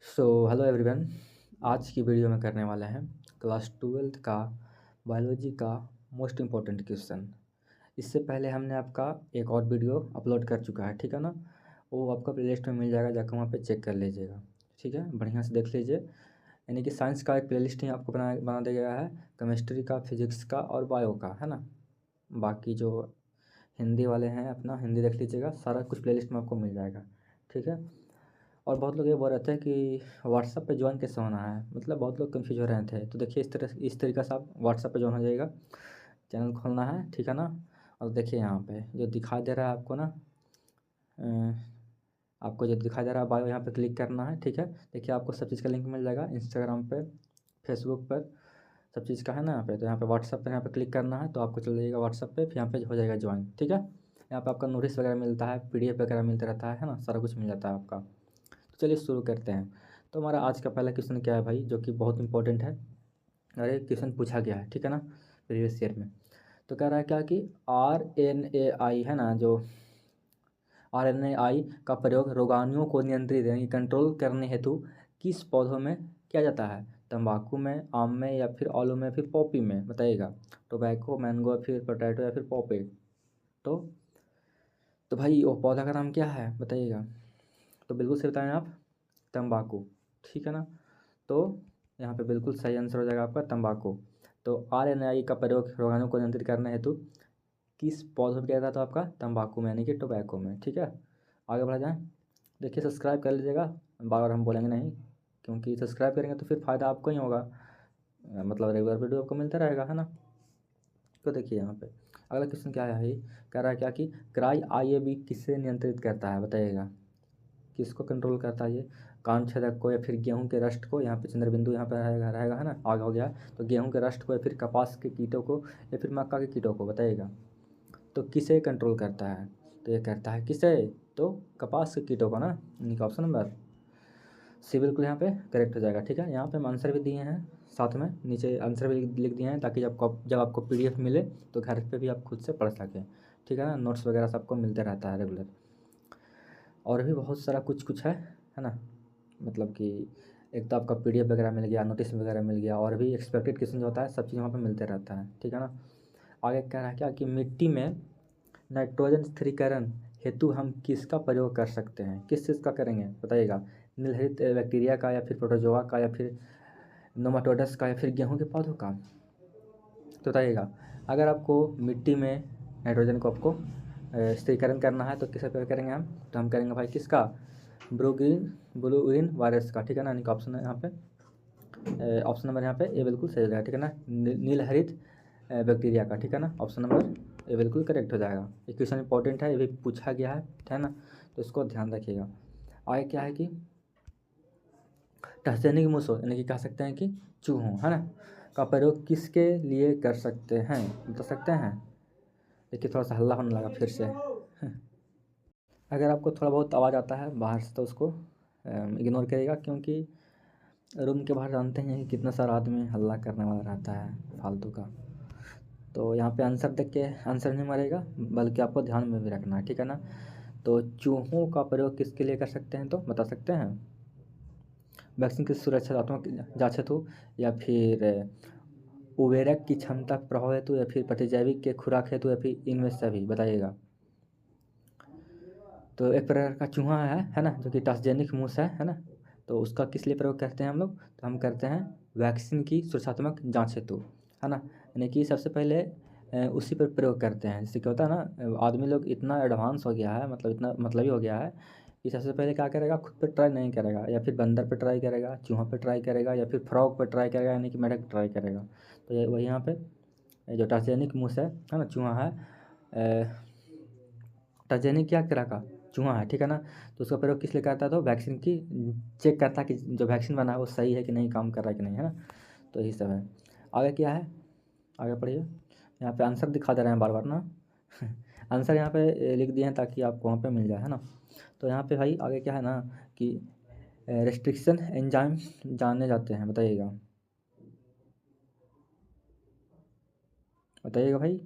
Hello everyone. आज की video में करने वाले हैं क्लास 12th का बायोलॉजी का मोस्ट इम्पॉर्टेंट क्वेश्चन। इससे पहले हमने आपका एक और वीडियो अपलोड कर चुका है, ठीक है ना। वो आपका प्लेलिस्ट में मिल जाएगा, जाकर वहाँ पे चेक कर लीजिएगा, ठीक है। बढ़िया से देख लीजिए। यानी कि साइंस का एक प्लेलिस्ट ही आपको बना दिया गया है, केमिस्ट्री का, फिजिक्स का और बायो का, है ना। बाकी जो हिंदी वाले हैं अपना हिंदी देख लीजिएगा, सारा कुछ प्लेलिस्ट में आपको मिल जाएगा, ठीक है। और बहुत लोग ये बोल रहे थे कि व्हाट्सअप पे ज्वाइन कैसे होना है, मतलब बहुत लोग कंफ्यूज हो रहे थे। तो देखिए इस तरीक़े से आप व्हाट्सअप पे ज्वाइन हो जाइएगा। चैनल खोलना है, ठीक है ना। और देखिए यहाँ पे जो दिखाई दे रहा है आपको ना, आपको जो दिखाई दे रहा है बायो, यहाँ पे क्लिक करना है, ठीक है। देखिए आपको सब चीज़ का लिंक मिल जाएगा, इंस्टाग्राम पे, फेसबुक पर, सब चीज़ का है ना यहाँ पे। तो यहाँ पे व्हाट्सअप पर यहाँ पे क्लिक करना है, तो आपको चल जाइएगा व्हाट्सअप पे, फिर यहाँ पे हो जाएगा ज्वाइन, ठीक है। यहाँ पे आपका नोटिस वगैरह मिलता है, PDF वगैरह मिलता रहता है ना, सारा कुछ मिल जाता है आपका। तो चलिए शुरू करते हैं। तो हमारा आज का पहला क्वेश्चन क्या है भाई, जो कि बहुत इंपॉर्टेंट है। अरे क्वेश्चन पूछा गया है, ठीक है ना, प्रीवियस ईयर में। तो कह रहा है क्या कि RNAi है ना, जो RNAi का प्रयोग रोगाणुओं को नियंत्रित यानी कंट्रोल करने हेतु किस पौधों में किया जाता है? तंबाकू में, आम में, या फिर आलू में, फिर पॉपी में, बताइएगा। टोबैको, मैंगो, फिर पोटैटो, या फिर पॉपी। तो तो भाई वो पौधा का नाम क्या है, बताइएगा। तो बिल्कुल सही बताएं आप, तंबाकू, ठीक है ना। तो यहाँ पे बिल्कुल सही आंसर हो जाएगा आपका तंबाकू। तो RNAi का प्रयोग रोगाणु को नियंत्रित करने हेतु किस पौधे में किया जाता है? तो आपका तंबाकू में यानी कि टोबैको में, ठीक है। आगे बढ़ा जाए। देखिए सब्सक्राइब कर लीजिएगा, बार बार हम बोलेंगे नहीं, क्योंकि सब्सक्राइब करेंगे तो फिर फ़ायदा आपको ही होगा, मतलब रेगुलर वीडियो आपको मिलता रहेगा, है ना। तो देखिए यहाँ पे अगला क्वेश्चन क्या है भाई, कह रहा है क्या कि क्राई IAB किससे नियंत्रित करता है, बताइएगा। किसको कंट्रोल करता है ये? कान छेदक को, या फिर गेहूं के रस्ट को, यहाँ पे चंद्रबिंदु यहाँ पे रहेगा है ना, आगे हो गया। तो गेहूं के रस्ट को, या फिर कपास के कीटों को, या फिर मक्का के कीटों को, बताइएगा। तो किसे कंट्रोल करता है? तो ये करता है किसे? तो कपास के कीटों को ना, यानी कि ऑप्शन नंबर सी बिल्कुल यहाँ पे करेक्ट हो जाएगा, ठीक है। यहाँ पे हम आंसर भी दिए हैं, साथ में नीचे आंसर भी लिख दिए हैं, ताकि जब आपको PDF मिले तो घर पे भी आप खुद से पढ़ सकें, ठीक है ना। नोट्स वगैरह सबको मिलते रहता है रेगुलर। और भी बहुत सारा कुछ कुछ है ना। मतलब कि एक तो आपका PDF वगैरह मिल गया, नोटिस वगैरह मिल गया, और भी एक्सपेक्टेड क्वेश्चन जो होता है सब चीज़ वहाँ पे मिलते रहता है, ठीक है ना। आगे कह रहा है क्या कि मिट्टी में नाइट्रोजन स्थिरीकरण हेतु हम किसका प्रयोग कर सकते हैं? किस चीज़ का करेंगे, बताइएगा। नीलहरित बैक्टीरिया का, या फिर प्रोटोजोआ का, या फिर नोमाटोडस का, या फिर गेहूँ के पौधों का? तो बताइएगा। अगर आपको मिट्टी में नाइट्रोजन को आपको स्थिरीकरण करना है तो किसका प्रयोग करेंगे हम? तो हम करेंगे भाई किसका? ब्लू ग्रीन वायरस का, ठीक है ना। यानी कि ऑप्शन है यहाँ पे, ऑप्शन नंबर यहाँ पे ए बिल्कुल सही हो जाएगा, ठीक है ना। नीलहरित बैक्टीरिया का, ठीक है ना। ऑप्शन नंबर ए बिल्कुल करेक्ट हो जाएगा। ये क्वेश्चन इंपॉर्टेंट है, ये भी पूछा गया है ना। तो इसको ध्यान रखिएगा। आगे क्या है कि टहसैनिक मूसों यानी कि कह सकते हैं कि चूहों, है ना, का प्रयोग किसके लिए कर सकते हैं, बता सकते हैं। देखिए थोड़ा सा हल्ला होने लगा फिर से। अगर आपको थोड़ा बहुत आवाज़ आता है बाहर से तो उसको इग्नोर करिएगा, क्योंकि रूम के बाहर जानते हैं कि कितना सारा आदमी हल्ला करने वाला रहता है फालतू का। तो यहाँ पे आंसर देख के आंसर नहीं मारेगा, बल्कि आपको ध्यान में भी रखना है, ठीक है ना। तो चूहों का प्रयोग किसके लिए कर सकते हैं, तो बता सकते हैं। वैक्सीन की सुरक्षात्मक जांच हेतु, या फिर उर्वरक की क्षमता प्रभाव हेतु, या फिर प्रतिजैविक के खुराक हेतु, या फिर इनमें से सभी, बताइएगा। तो एक प्रकार का चूहा है ना, जो कि ट्रांसजेनिक मूस है ना। तो उसका किस लिए प्रयोग करते हैं हम लोग? तो हम करते हैं वैक्सीन की सुरक्षात्मक जांच हेतु, है ना। यानी कि सबसे पहले उसी पर प्रयोग करते हैं। जिससे क्या होता है ना, आदमी लोग इतना एडवांस हो गया है, मतलब इतना मतलबी हो गया है कि सबसे पहले क्या करेगा, खुद पर ट्राई नहीं करेगा, या फिर बंदर पर ट्राई करेगा, चूहा पर ट्राई करेगा, या फिर फ्रॉग पर ट्राई करेगा, यानी कि मेढक ट्राई करेगा। तो ये वही यहाँ पे जो ट्रांसजेनिक मूस है ना, चूहा है, ट्रांसजेनिक क्या तरह का चूहा है, ठीक है ना। तो उसका प्रयोग किस लिए करता है? तो वैक्सीन की चेक करता है कि जो वैक्सीन बना है वो सही है कि नहीं, काम कर रहा है कि नहीं, है ना। तो यही सब है। आगे क्या है, आगे पढ़िए। यहाँ पे आंसर दिखा दे रहे हैं बार बार ना। आंसर यहाँ पे लिख दिए हैं ताकि आपको वहाँ पे मिल जाए, है ना। तो यहाँ पे भाई आगे क्या है ना कि रेस्ट्रिक्शन एंजाइम जाने जाते हैं, बताइएगा। बताइएगा भाई।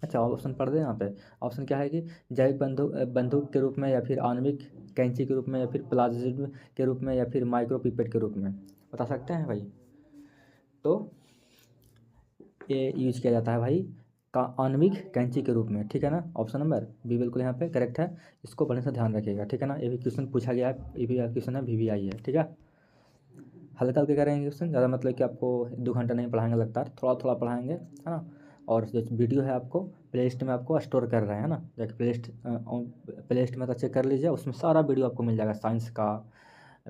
अच्छा ऑप्शन पढ़ दें यहाँ पे। ऑप्शन क्या है कि जैविक बंदूक के रूप में, या फिर आणविक कैंची के रूप में, या फिर प्लाज्मा के रूप में, या फिर माइक्रो पिपेट के रूप में, बता सकते हैं भाई। तो ये यूज किया जाता है भाई का आणविक कैंची के रूप में, ठीक है ना। ऑप्शन नंबर बी बिल्कुल यहाँ पे करेक्ट है। इसको पढ़ने से ध्यान रखिएगा, ठीक है ना। ये भी क्वेश्चन पूछा गया है, ये भी क्वेश्चन है, VVI है, ठीक है। हल्का हल्के करेंगे क्वेश्चन, ज़्यादा मतलब कि आपको 2 घंटा नहीं पढ़ाएंगे लगातार, थोड़ा थोड़ा पढ़ाएंगे, है ना। और जो वीडियो है आपको प्ले लिस्ट में आपको स्टोर कर रहे हैं ना, जाके प्ले लिस्ट में तो चेक कर लीजिए, उसमें सारा वीडियो आपको मिल जाएगा, साइंस का,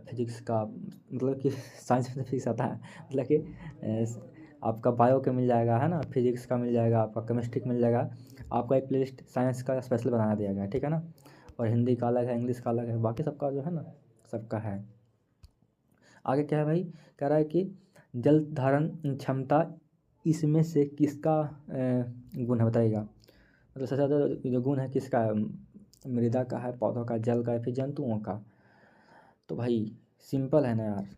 फिजिक्स का, मतलब कि साइंस में फिजिक्स आता है, मतलब कि आपका बायो का मिल जाएगा, है ना, फिजिक्स का मिल जाएगा, आपका केमिस्ट्री का मिल जाएगा। आपका एक प्लेलिस्ट साइंस का स्पेशल बना दिया गया है, ठीक है ना। और हिंदी का अलग है, इंग्लिश का अलग है, बाकी सबका जो है ना, सबका है। आगे क्या है भाई, कह रहा है कि जल धारण क्षमता इसमें से किसका गुण है, बताइएगा। मतलब सबसे ज़्यादा जो गुण है किसका है, मृदा का है, पौधों का, जल का, या फिर जंतुओं का। तो भाई सिंपल है ना यार,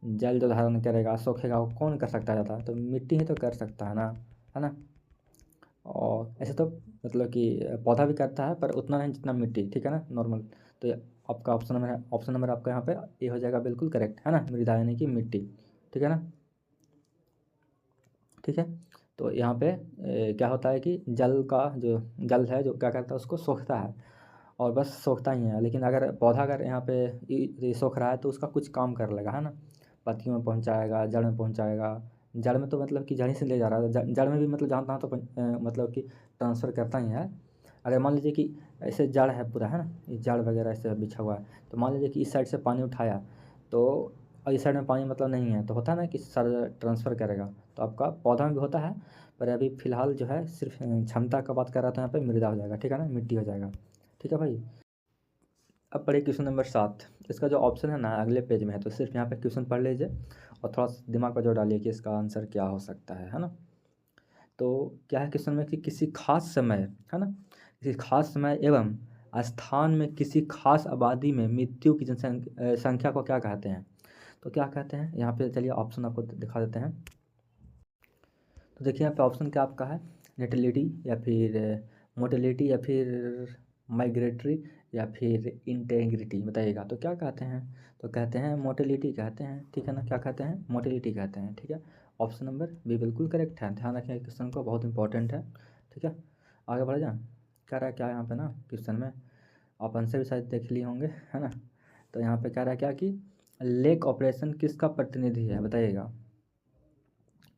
जल जो धारण करेगा सोखेगा वो कौन कर सकता है ज़्यादा, तो मिट्टी ही तो कर सकता है ना। और ऐसे तो मतलब कि पौधा भी करता है, पर उतना नहीं जितना मिट्टी, ठीक है ना, नॉर्मल। तो ये आपका ऑप्शन नंबर है, ऑप्शन नंबर आपका यहाँ पे ये हो जाएगा बिल्कुल करेक्ट, है ना, मृदा यानी कि मिट्टी, ठीक है ना। ठीक है। तो यहाँ पे क्या होता है कि जल का जो जल है जो क्या करता है उसको सोखता है, और बस सोखता ही है। लेकिन अगर पौधा अगर यहाँ पे ये सोख रहा है तो उसका कुछ काम कर लेगा, है ना, पत्तियों में पहुँचाएगा, जड़ में पहुँचाएगा। जड़ में तो मतलब कि जड़ ही से ले जा रहा है, जड़ में भी मतलब जहाँ तहाँ तो मतलब कि ट्रांसफ़र करता ही है। अगर मान लीजिए कि ऐसे जड़ है पूरा, है ना, ये जड़ वगैरह ऐसे बिछा हुआ है, तो मान लीजिए कि इस साइड से पानी उठाया, तो और इस साइड में पानी मतलब नहीं है, तो होता है ना कि सर ट्रांसफ़र करेगा। तो आपका पौधा में भी होता है, पर अभी फ़िलहाल जो है सिर्फ क्षमता का बात कर रहा था, यहाँ पे मृदा हो जाएगा, ठीक है ना, मिट्टी हो जाएगा, ठीक है भाई। अब पढ़िए क्वेश्चन नंबर 7। इसका जो ऑप्शन है ना अगले पेज में है, तो सिर्फ यहाँ पे क्वेश्चन पढ़ लीजिए और थोड़ा सा दिमाग पर जोर डालिए कि इसका आंसर क्या हो सकता है ना। तो क्या है क्वेश्चन में कि किसी खास समय, है ना, किसी खास समय एवं स्थान में किसी खास आबादी में मृत्यु की जनसंख्या संख्या को क्या कहते हैं। तो क्या कहते हैं यहाँ पे, चलिए ऑप्शन आपको दिखा देते हैं। तो देखिए यहाँ पे ऑप्शन क्या आपका है, नेटिलिटी, या फिर मोटिलिटी, या फिर माइग्रेटरी, या फिर इंटेग्रिटी, बताइएगा। तो क्या कहते हैं, तो कहते हैं मोटिलिटी कहते हैं, ठीक है ना, क्या कहते हैं, मोटिलिटी कहते हैं, ठीक है। ऑप्शन नंबर बी बिल्कुल करेक्ट है, ध्यान रखें क्वेश्चन को, बहुत इंपॉर्टेंट है, ठीक है। आगे बढ़ जाए, कह रहा है क्या यहाँ पे ना क्वेश्चन में, आप आंसर भी शायद देख लिए होंगे, है ना। तो यहाँ पे कह रहा है क्या कि लेक ऑपरेशन किसका प्रतिनिधि है, बताइएगा।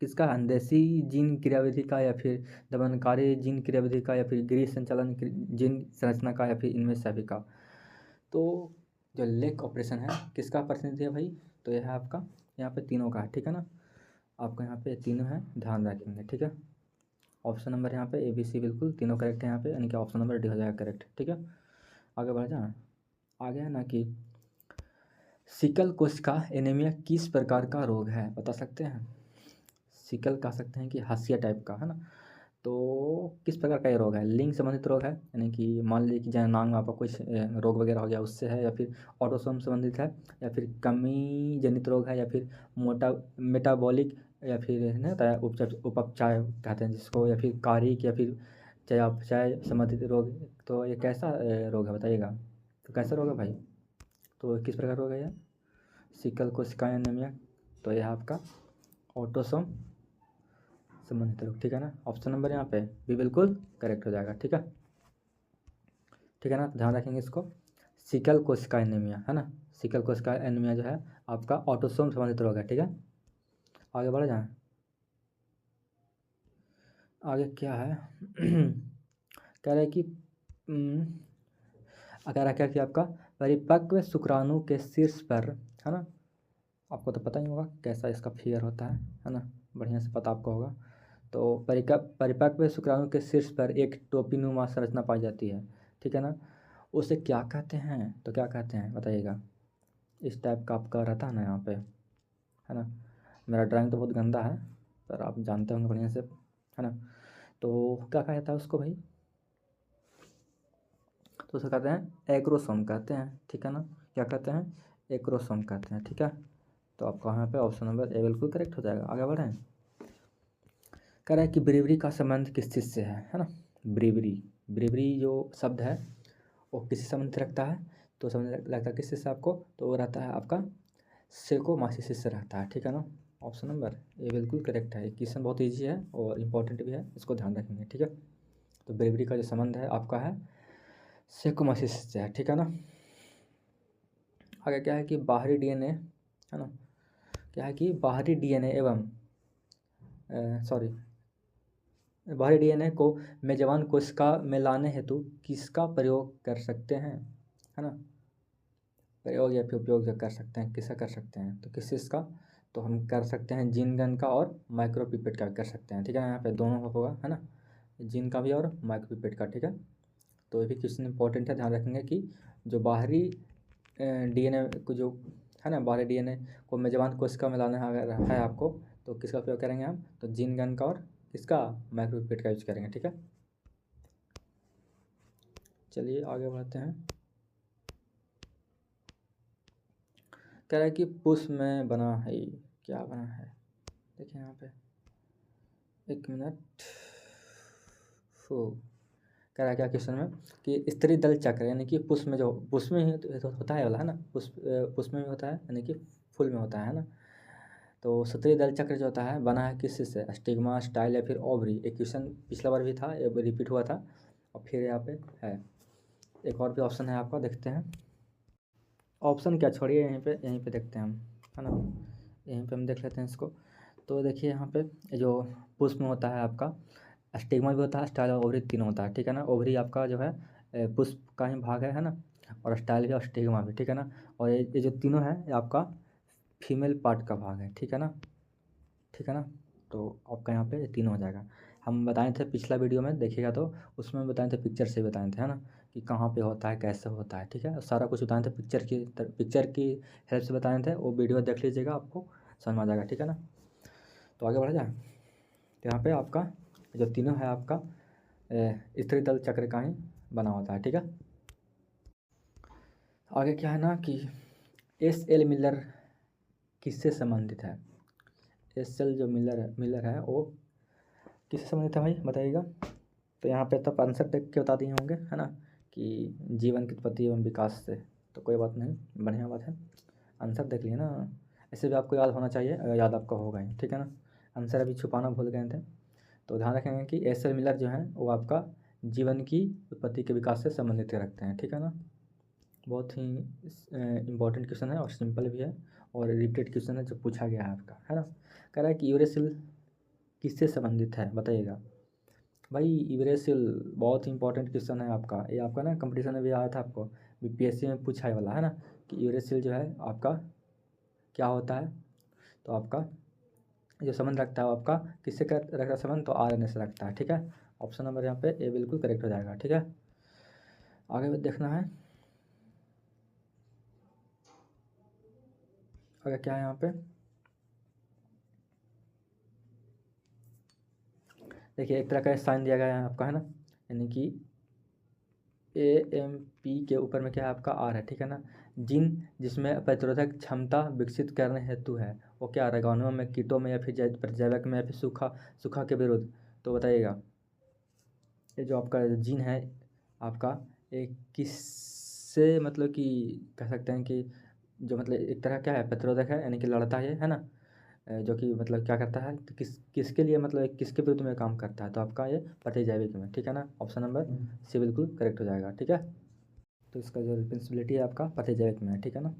किसका, अंदेशी जीन क्रियाविधि का, या फिर दमनकारी जीन क्रियाविधि का, या फिर गृह संचालन जीन संरचना का, या फिर इनमें सभी का। तो जो लेक ऑपरेशन है किसका प्रतिनिधि है भाई, तो यह है आपका यहाँ पे तीनों का है, ठीक है ना। आपका यहाँ पे तीनों है, ध्यान रखेंगे, ठीक है। ऑप्शन नंबर यहाँ पे ABC बिल्कुल तीनों करेक्ट है यहाँ पे, यानी कि ऑप्शन नंबर डी हो जाएगा करेक्ट, ठीक है। आगे बढ़ जाए, आगे है ना कि सिकल कोशिका एनीमिया किस प्रकार का रोग है, बता सकते हैं। सिकल कह सकते हैं कि हाशिया टाइप का, है ना। तो किस प्रकार का ये रोग है, लिंग संबंधित रोग है, यानी कि मान लीजिए कि जननांग में आपका कुछ रोग वगैरह हो गया उससे है, या फिर ऑटोसोम संबंधित है, या फिर कमी जनित रोग है, या फिर मोटा मेटाबॉलिक, या फिर नहीं होता है उपचाय कहते हैं जिसको, या फिर कारिक, या फिर चयापचय संबंधित रोग। तो ये कैसा रोग है, बताइएगा। तो कैसा रोग है भाई, तो किस प्रकार रोग है यह, सिकल कोशिका एनीमिया। तो यह आपका ऑटोसोम संबंधित रोग, ठीक है ना। ऑप्शन नंबर यहाँ पे भी बिल्कुल करेक्ट हो जाएगा, ठीक है, ठीक है ना। ध्यान रखेंगे इसको, सिकल कोशिका एनीमिया, है ना, सिकल कोशिका एनीमिया जो है आपका ऑटोसोम संबंधित रोग है, ठीक है। आगे बढ़ जाए, आगे क्या है कह रहा है कि कह रहा क्या कि आपका परिपक्व शुक्राणु के शीर्ष पर, है ना, आपको तो पता ही होगा कैसा इसका फिगर होता है ना, बढ़िया से पता आपको होगा। तो परिपक्व शुक्राणु के शीर्ष पर एक टोपीनुमा संरचना पाई जाती है, ठीक है ना। उसे क्या कहते हैं, तो क्या कहते हैं बताइएगा। इस टाइप का आपका रहता है ना यहाँ पे, है ना। मेरा ड्राइंग तो बहुत गंदा है, पर आप जानते होंगे बढ़िया से, है ना। तो क्या कहा जाता है उसको भाई, तो उसे कहते हैं एग्रोसोम कहते हैं, ठीक है ना। क्या कहते हैं, एग्रोसोम कहते हैं, ठीक है। तो आपका यहाँ पे ऑप्शन नंबर ए बिल्कुल करेक्ट हो जाएगा। आगे बढ़ें, कह रहा है कि ब्रेवरी का संबंध किस चीज़ से है ना। ब्रेवरी, ब्रेवरी जो शब्द है वो किसी संबंध रखता है, तो संबंध लगता है किस चीज़ से आपको, तो वो रहता है आपका सेकोमाइसिस से रहता है, ठीक है ना। ऑप्शन नंबर ए बिल्कुल करेक्ट है। क्वेश्चन बहुत ईजी है और इम्पोर्टेंट भी है, इसको ध्यान रखेंगे, ठीक है। तो ब्रेवरी का जो संबंध है आपका है सेकोमाइसिस से है, ठीक है ना। आगे क्या है कि बाहरी डीएनए है ना, क्या है कि बाहरी डीएनए एवं बाहरी डीएनए को मेजबान कोशिका में लाने हेतु किसका प्रयोग कर सकते हैं, है ना। प्रयोग या फिर उपयोग जो कर सकते हैं, किसका कर सकते हैं, तो किस चीज़ का, तो हम कर सकते हैं जीन गन का और माइक्रोपिपेट का भी कर सकते हैं, ठीक है ना। यहाँ पे दोनों होगा, है ना, जीन का भी और माइक्रोपिपेट का, ठीक है। तो ये भी क्वेश्चन इंपॉर्टेंट है, ध्यान रखेंगे कि जो बाहरी डीएनए को जो है ना, बाहरी डीएनए को मेजबान कोशिका में लाना अगर है आपको, तो किसका उपयोग करेंगे हम, तो जीन गन का और किसका, माइक्रोपिपेट का यूज करेंगे, ठीक है। चलिए आगे बढ़ते हैं। कह रहा है कि पुष्प में बना है, क्या बना है, देखिए यहाँ पे, एक मिनट हो। कह रहा है क्या क्वेश्चन में कि स्त्री दल चक्र यानी कि पुष्प में, जो पुष्प में ही तो होता है वाला, है ना, पुष्प में भी होता है यानी कि फूल में होता है ना। तो स्त्री दल चक्र जो होता है बना है किस से, स्टिग्मा, स्टाइल या फिर ओवरी। एक क्वेश्चन पिछला बार भी था, एक रिपीट हुआ था और फिर यहाँ पे है। एक और भी ऑप्शन है आपका, देखते हैं। ऑप्शन क्या छोड़िए, यहीं पे देखते हैं हम, है ना, यहीं पे हम देख लेते हैं इसको। तो देखिए यहाँ पे जो पुष्प में होता है आपका स्टिग्मा भी होता है, स्टाइल और ओवरी तीनों होता है, ठीक है ना। ओवरी आपका जो है पुष्प का ही भाग है ना, और स्टाइल भी और स्टिग्मा भी, ठीक है ना। और ये जो तीनों है ये आपका फीमेल पार्ट का भाग है, ठीक है ना, ठीक है ना। तो आपका यहाँ पे तीनों हो जाएगा। हम बताए थे पिछला वीडियो में देखिएगा तो उसमें बताए थे, पिक्चर से बताए थे, है ना, कि कहाँ पे होता है, कैसे होता है, ठीक है। सारा कुछ बताए थे पिक्चर की हेल्प से बताए थे, वो वीडियो देख लीजिएगा, आपको समझ में आ जाएगा, ठीक है ना। तो आगे बढ़ा जाए। तो यहाँ पे आपका जो तीनों है आपका स्त्री दल चक्र का ही बना होता है, ठीक है। आगे क्या है ना कि एस.एल. मिलर किससे संबंधित है। एस.एल. जो मिलर है वो किससे संबंधित है भाई, बताइएगा। तो यहाँ पे तो आंसर देख के बता दिए होंगे, है ना, कि जीवन की उत्पत्ति एवं विकास से। तो कोई बात नहीं, बढ़िया बात है, आंसर देख लिए ना। ऐसे भी आपको याद होना चाहिए, अगर याद आपका होगा ही, ठीक है ना। आंसर अभी छुपाना भूल गए थे, तो ध्यान रखेंगे कि एस.एल. मिलर जो है वो आपका जीवन की उत्पत्ति के विकास से संबंधित रखते हैं, ठीक है ना। बहुत ही इम्पोर्टेंट क्वेश्चन है और सिंपल भी है और रिपीटेड क्वेश्चन है जो पूछा गया है आपका, है ना। कह रहा है कि यूरेसिल किससे संबंधित है, बताइएगा भाई। यूरेसिल बहुत ही इंपॉर्टेंट क्वेश्चन है आपका, ये आपका ना कंपटीशन में भी आया था, आपको बीपीएससी में पूछा है वाला, है ना, कि यूरेसिल जो है आपका क्या होता है। तो आपका जो संबंध रखता है वो आपका किससे रखता है संबंध, तो आरएनए से रखता है, ठीक है। ऑप्शन नंबर यहाँ पे ए बिल्कुल करेक्ट हो जाएगा, ठीक है। आगे भी देखना है, आगे क्या है यहाँ पे, देखिए एक तरह का साइन दिया गया है आपका, है ना, यानी कि AMP के ऊपर में क्या है आपका आर है, ठीक है ना। जीन जिसमें प्रतिरोधक क्षमता विकसित करने हेतु है वो क्या, रोगाणुओं में, कीटों में या फिर जैविक में या फिर सूखा के विरुद्ध, तो बताइएगा। ये जो आपका जीन है आपका, ये किससे मतलब कि कह सकते हैं कि जो मतलब एक तरह क्या है, प्रतिरोधक है यानी कि लड़ता है ना, जो कि मतलब क्या करता है, तो किसके लिए मतलब किसके विरुद्ध में काम करता है, तो आपका ये प्रतिजैविक में, ठीक है ना। ऑप्शन नंबर सी बिल्कुल करेक्ट हो जाएगा, ठीक है। तो इसका जो रिस्पॉन्सिबिलिटी है आपका प्रतिजैविक में है, ठीक है ना।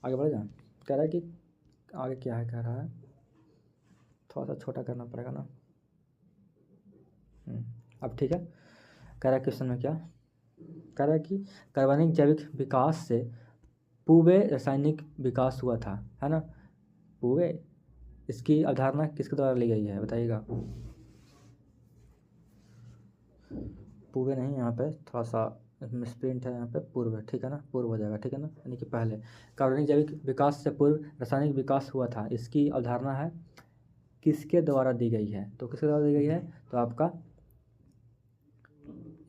आगे बढ़ जाए। कह रहा है कि आगे क्या है, कह रहा है थोड़ा सा छोटा करना पड़ेगा ना। अब ठीक है। कह रहा है क्वेश्चन में क्या कह रहा है कि कार्बनिक जैविक विकास से पूर्व रासायनिक विकास हुआ था, है ना। पूर्व, इसकी अवधारणा किसके द्वारा ली गई है, बताइएगा। पूर्व नहीं, यहाँ पे थोड़ा सा मिसप्रिंट है, यहाँ पे पूर्व है, ठीक है ना, पूर्व हो जाएगा, ठीक है ना, यानी कि पहले। कार्बनिक जैविक विकास से पूर्व रासायनिक विकास हुआ था, इसकी अवधारणा है किसके द्वारा दी गई है, तो किसके द्वारा दी गई है, तो आपका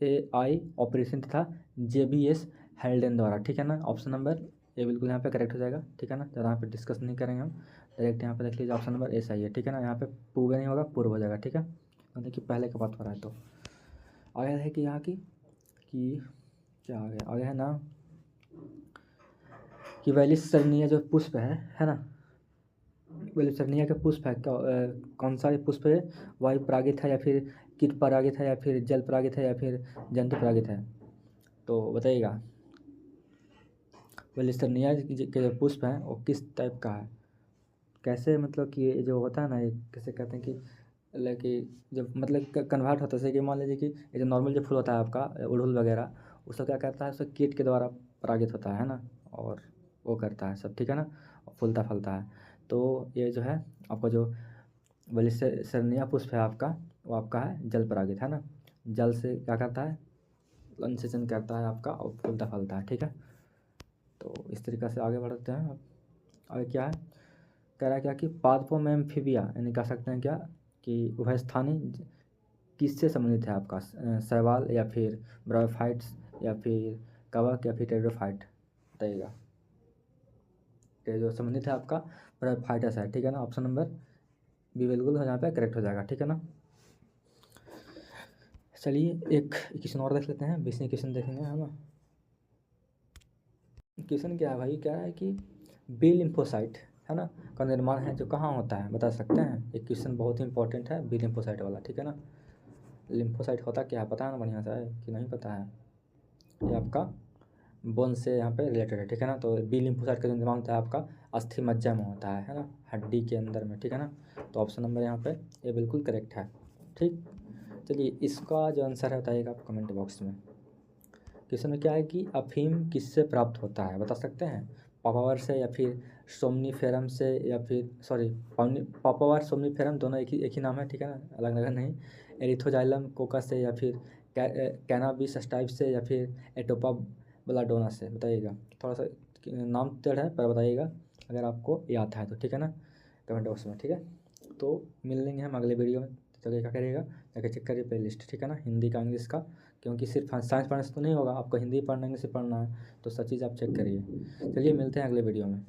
AI ऑपरेशन तथा JBS हेल्डेन द्वारा, ठीक है ना। ऑप्शन नंबर ए बिल्कुल यहाँ पे करेक्ट हो जाएगा, ठीक है ना। ज़्यादा यहाँ पे डिस्कस नहीं करेंगे हम, डायरेक्ट यहाँ पे देख लीजिए, ऑप्शन नंबर ए सही है, ठीक है ना। यहाँ पे पूर्व नहीं होगा, पूर्व हो जाएगा, ठीक है। मतलब कि पहले का बात हो रहा है। तो आगे है कि यहाँ की कि क्या आगे है ना कि वैलिसरनिया जो पुष्प है ना, वैलिसरनिया के पुष्प है कौन सा ये पुष्प है, वायु परागित है या फिर कीट परागित है या फिर जल परागित है या फिर जंतु परागित है, तो बताइएगा। वैलिसरनिया के जो पुष्प हैं वो किस टाइप का है, कैसे मतलब कि ये जो होता है ना, ये कैसे कहते हैं कि मतलब कि जब मतलब कन्वर्ट होता है, जैसे कि मान लीजिए कि ये जो नॉर्मल जो फूल होता है आपका उड़हुल वगैरह, उसका क्या करता है, उसका कीट के द्वारा परागित होता है ना, और वो करता है सब, ठीक है ना, और फूलता फलता है। तो ये जो है आपका जो वैलिसरनिया पुष्प है आपका, वो आपका है जल परागित, है ना, जल से क्या करता है, निषेचन करता है आपका और फूलता फलता है, ठीक है। तो इस तरीक़े से आगे बढ़ते हैं। अब आगे क्या है, कह रहा है क्या कि पादपों में एम्फीबिया, यानी कह सकते हैं क्या कि उभयस्थानी किससे संबंधित है आपका, शैवाल या फिर ब्रायोफाइट्स या फिर कवक या फिर टेरिडोफाइट, बताइएगा। ये जो संबंधित है आपका ब्रायोफाइटस है, ठीक है ना, ऑप्शन नंबर बी बिल्कुल यहाँ पे करेक्ट हो जाएगा, ठीक है ना। चलिए एक क्वेश्चन और देख लेते हैं, 20वें क्वेश्चन देखेंगे, है ना। क्वेश्चन क्या है भाई, क्या है कि बी लिम्फोसाइट, है ना, का निर्माण है जो कहाँ होता है, बता सकते हैं। एक क्वेश्चन बहुत ही इंपॉर्टेंट है बी लिम्फोसाइट वाला, ठीक है ना। लिम्फोसाइट होता क्या है पता है ना बढ़िया सा है कि नहीं पता है, ये आपका बोन से यहाँ पे रिलेटेड है, ठीक है ना। तो बी लिम्फोसाइट का जो निर्माण होता है आपका अस्थि मज्जा में होता है ना, हड्डी के अंदर में, ठीक है ना। तो ऑप्शन नंबर यहाँ पे ये बिल्कुल करेक्ट है, ठीक। चलिए इसका जो आंसर है बताइएगा आप कमेंट बॉक्स में। क्वेश्चन में क्या है कि अफीम किससे प्राप्त होता है, बता सकते हैं। पापावर से या फिर सोमनीफेरम से या फिर सॉरी पापावर सोमनीफेरम दोनों एक ही नाम है, ठीक है ना, अलग अलग नहीं। एरिथ्रोजाइलम कोकस से या फिर कैनाबिस स्टाइप से या फिर एटोपा बेलाडोना से, बताइएगा। थोड़ा सा नाम टेढ़ है पर बताइएगा अगर आपको याद है तो, ठीक है ना, कमेंट बॉक्स में, ठीक है। तो मिल लेंगे हम अगले वीडियो में। चलिए क्या करिएगा, जाकर चेक करिए प्ले लिस्ट, ठीक है ना, हिंदी का इंग्लिश का, क्योंकि सिर्फ साइंस पढ़ने से तो नहीं होगा, आपको हिंदी पढ़ना इंग्लिश पढ़ना है, तो सब चीज़ आप चेक करिए। चलिए मिलते हैं अगले वीडियो में।